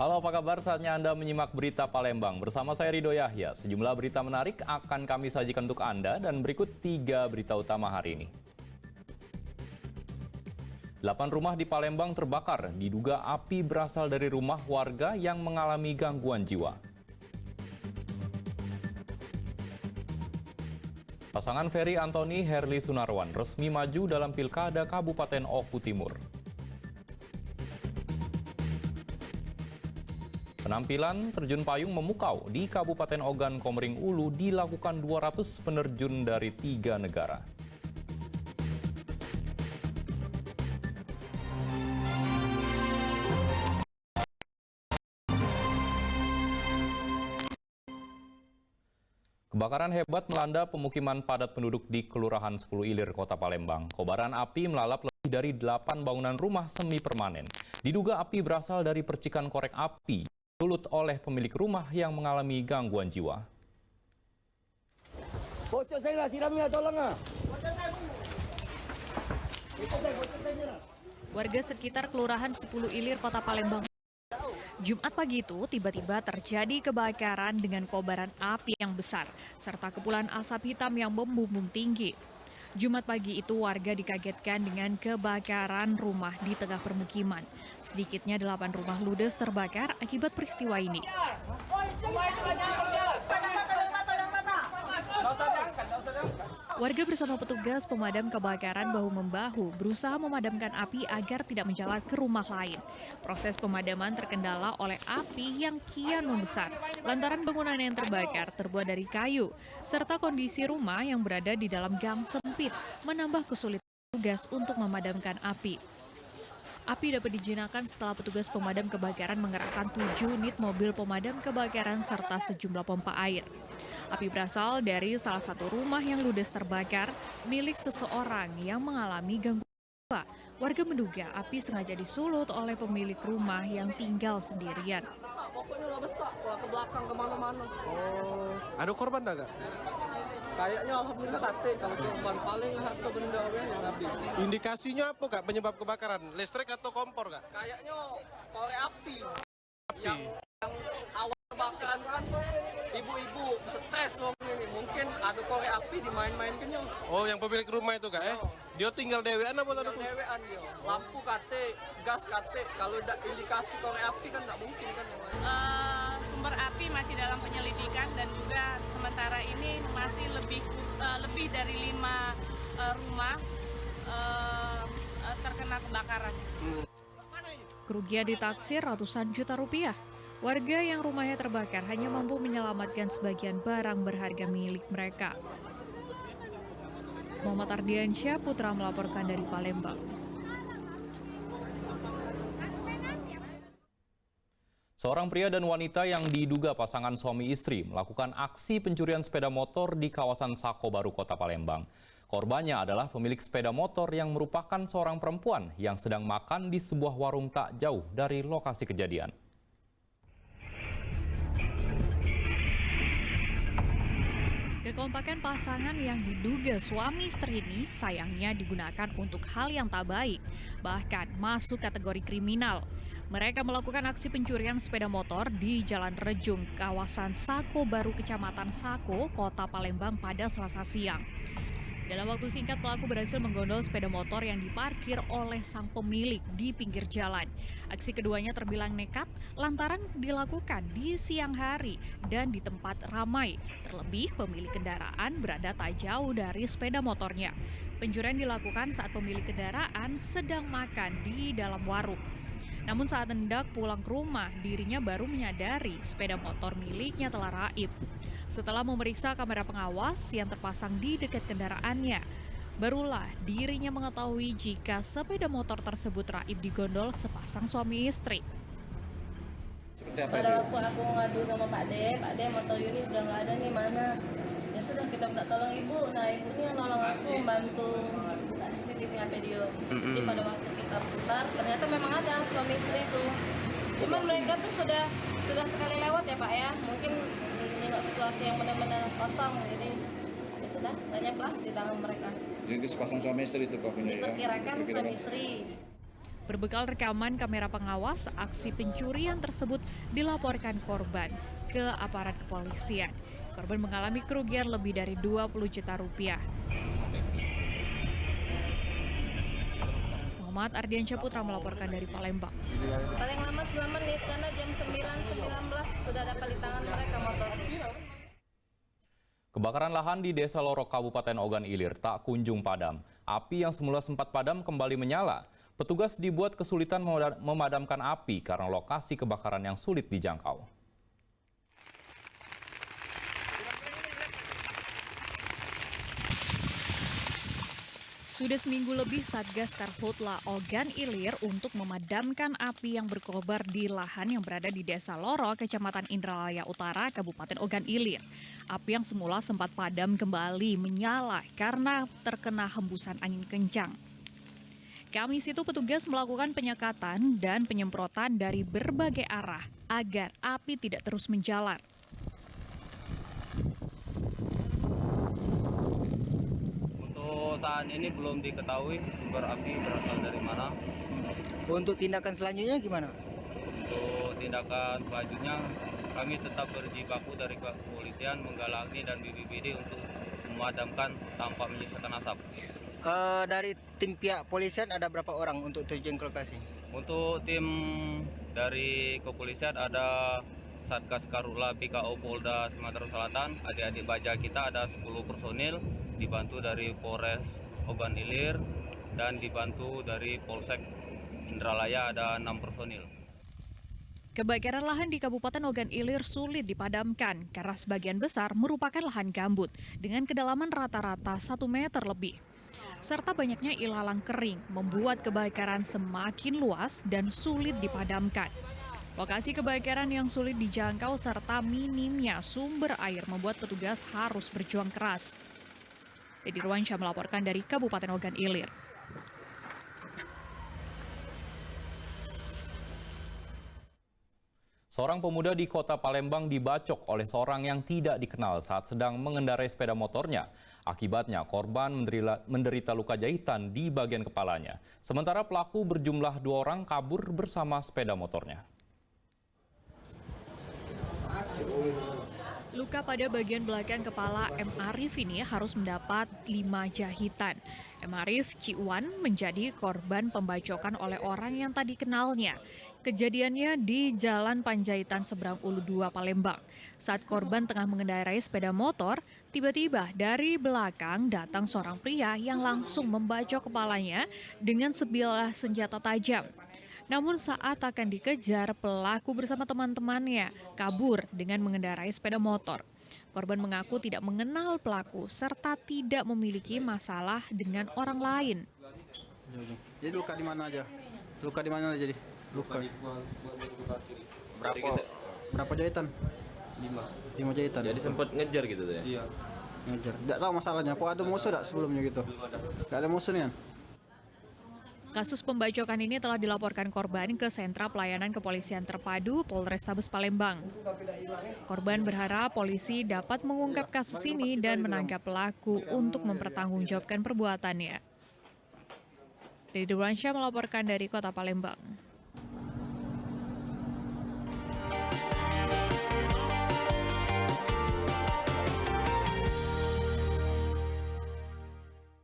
Halo, apa kabar? Saatnya Anda menyimak berita Palembang. Bersama saya Ridho Yahya. Sejumlah berita menarik akan kami sajikan untuk Anda dan berikut 3 berita utama hari ini. 8 rumah di Palembang terbakar, diduga api berasal dari rumah warga yang mengalami gangguan jiwa. Pasangan Ferry Antoni Herli Sunarwan resmi maju dalam Pilkada Kabupaten Oku Timur. Penampilan terjun payung memukau di Kabupaten Ogan Komering Ulu dilakukan 200 penerjun dari 3 negara. Kebakaran hebat melanda pemukiman padat penduduk di Kelurahan 10 Ilir, Kota Palembang. Kobaran api melalap lebih dari 8 bangunan rumah semi permanen. Diduga api berasal dari percikan korek api disulut oleh pemilik rumah yang mengalami gangguan jiwa. Bocor saya lah, siramnya tolong ah. Warga sekitar Kelurahan 10 Ilir, Kota Palembang. Jumat pagi itu tiba-tiba terjadi kebakaran dengan kobaran api yang besar serta kepulan asap hitam yang membumbung tinggi. Jumat pagi itu warga dikagetkan dengan kebakaran rumah di tengah permukiman. Sedikitnya 8 rumah ludes terbakar akibat peristiwa ini. Warga bersama petugas pemadam kebakaran bahu-membahu berusaha memadamkan api agar tidak menjalar ke rumah lain. Proses pemadaman terkendala oleh api yang kian membesar lantaran bangunan yang terbakar terbuat dari kayu, serta kondisi rumah yang berada di dalam gang sempit menambah kesulitan petugas untuk memadamkan api. Api dapat dijinakkan setelah petugas pemadam kebakaran mengerahkan 7 unit mobil pemadam kebakaran serta sejumlah pompa air. Api berasal dari salah satu rumah yang ludes terbakar milik seseorang yang mengalami gangguan jiwa. Warga menduga api sengaja disulut oleh pemilik rumah yang tinggal sendirian. Pokoknya lah besar, ke belakang kemana-mana. Oh, ada korban enggak? Kayaknya alhamdulillah kate, kalau korban paling harta benda yang habis. Indikasinya apa kak penyebab kebakaran? Listrik atau kompor kak? Kayaknya korek api. Yang awal kebakaran kan ibu-ibu stres loh ini. Mungkin ada korek api dimain-mainkannya. Oh, yang pemilik rumah itu kak Dia tinggal dewean apa tadi? Dewean dia. Lampu kate, gas kate. Kalau ada indikasi korek api kan nggak mungkin kan yang lain. Sumber api masih dalam penyelidikan dan juga sementara ini masih lebih dari 5 rumah terkena kebakaran. Kerugian ditaksir ratusan juta rupiah. Warga yang rumahnya terbakar hanya mampu menyelamatkan sebagian barang berharga milik mereka. Muhammad Ardiansyah Putra melaporkan dari Palembang. Seorang pria dan wanita yang diduga pasangan suami istri melakukan aksi pencurian sepeda motor di kawasan Sako Baru, Kota Palembang. Korbannya adalah pemilik sepeda motor yang merupakan seorang perempuan yang sedang makan di sebuah warung tak jauh dari lokasi kejadian. Kekompakan pasangan yang diduga suami istri ini sayangnya digunakan untuk hal yang tak baik, bahkan masuk kategori kriminal. Mereka melakukan aksi pencurian sepeda motor di Jalan Rejung, kawasan Sako Baru, Kecamatan Sako, Kota Palembang pada Selasa siang. Dalam waktu singkat, pelaku berhasil menggondol sepeda motor yang diparkir oleh sang pemilik di pinggir jalan. Aksi keduanya terbilang nekat lantaran dilakukan di siang hari dan di tempat ramai. Terlebih, pemilik kendaraan berada tak jauh dari sepeda motornya. Pencurian dilakukan saat pemilik kendaraan sedang makan di dalam warung. Namun saat hendak pulang ke rumah, dirinya baru menyadari sepeda motor miliknya telah raib. Setelah memeriksa kamera pengawas yang terpasang di dekat kendaraannya, barulah dirinya mengetahui jika sepeda motor tersebut raib digondol sepasang suami istri. Pada waktu aku ngadu sama Pak D motor Yuni sudah nggak ada nih, mana? Ya sudah, kita minta tolong ibu. Nah, ibu ini yang nolong aku membantu buka CCTV-nya video. Jadi pada waktu kita putar, ternyata memang ada suami istri itu. Cuman mereka tuh sudah sekali lewat ya Pak ya. Mungkin nengok situasi yang benar-benar kosong. Jadi ya sudah, lenyaplah di tangan mereka. Jadi sepasang suami istri itu pokoknya ya? Diperkirakan suami istri. Berbekal rekaman kamera pengawas, aksi pencurian tersebut dilaporkan korban ke aparat kepolisian. Korban mengalami kerugian lebih dari 20 juta rupiah. Muhammad Ardiansyah Putra melaporkan dari Palembang. Paling lama 9 menit karena jam 9.19 sudah dapat di tangan mereka motor. Kebakaran lahan di Desa Lorok, Kabupaten Ogan Ilir tak kunjung padam. Api yang semula sempat padam kembali menyala. Petugas dibuat kesulitan memadamkan api karena lokasi kebakaran yang sulit dijangkau. Sudah seminggu lebih Satgas Karhutla Ogan Ilir untuk memadamkan api yang berkobar di lahan yang berada di Desa Loro, Kecamatan Indralaya Utara, Kabupaten Ogan Ilir. Api yang semula sempat padam kembali menyala karena terkena hembusan angin kencang. Kamis itu petugas melakukan penyekatan dan penyemprotan dari berbagai arah agar api tidak terus menjalar. Saat ini belum diketahui sumber api berasal dari mana. Untuk tindakan selanjutnya gimana? Untuk tindakan selanjutnya kami tetap berjibaku dari kepolisian menggalangi dan BPBD untuk memadamkan tanpa menyisakan asap. Dari tim pihak polisian ada berapa orang untuk terjun ke lokasi? Untuk tim dari kepolisian ada Satgas Karhutla PKO Polda Sumatera Selatan, adik-adik baja kita ada 10 personil, dibantu dari Polres Ogan Ilir dan dibantu dari Polsek Indralaya ada 6 personil. Kebakaran lahan di Kabupaten Ogan Ilir sulit dipadamkan karena sebagian besar merupakan lahan gambut dengan kedalaman rata-rata 1 meter lebih. Serta banyaknya ilalang kering membuat kebakaran semakin luas dan sulit dipadamkan. Lokasi kebakaran yang sulit dijangkau serta minimnya sumber air membuat petugas harus berjuang keras. Dedi Ruansyah melaporkan dari Kabupaten Ogan Ilir. Seorang pemuda di kota Palembang dibacok oleh seorang yang tidak dikenal saat sedang mengendarai sepeda motornya. Akibatnya korban menderita luka jahitan di bagian kepalanya. Sementara pelaku berjumlah 2 orang kabur bersama sepeda motornya. Luka pada bagian belakang kepala M. Arif ini harus mendapat 5 jahitan. M. Arif Ciwan menjadi korban pembacokan oleh orang yang tak dikenalnya. Kejadiannya di Jalan Panjaitan Seberang Ulu 2 Palembang. Saat korban tengah mengendarai sepeda motor, tiba-tiba dari belakang datang seorang pria yang langsung membacok kepalanya dengan sebilah senjata tajam. Namun saat akan dikejar, pelaku bersama teman-temannya kabur dengan mengendarai sepeda motor. Korban mengaku tidak mengenal pelaku serta tidak memiliki masalah dengan orang lain. Jadi luka di mana aja? Luka di mana jadi? Luka. Berapa jahitan? 5 jahitan. Jadi sempat ngejar gitu tuh ya? Iya. Ngejar. Tidak tahu masalahnya. Kok ada musuh tak sebelumnya gitu? Tidak ada musuh nih kan? Kasus pembacokan ini telah dilaporkan korban ke Sentra Pelayanan Kepolisian Terpadu Polrestabes Palembang. Korban berharap polisi dapat mengungkap kasus ini dan menangkap pelaku untuk mempertanggungjawabkan perbuatannya. Dedi Ruansyah melaporkan dari Kota Palembang.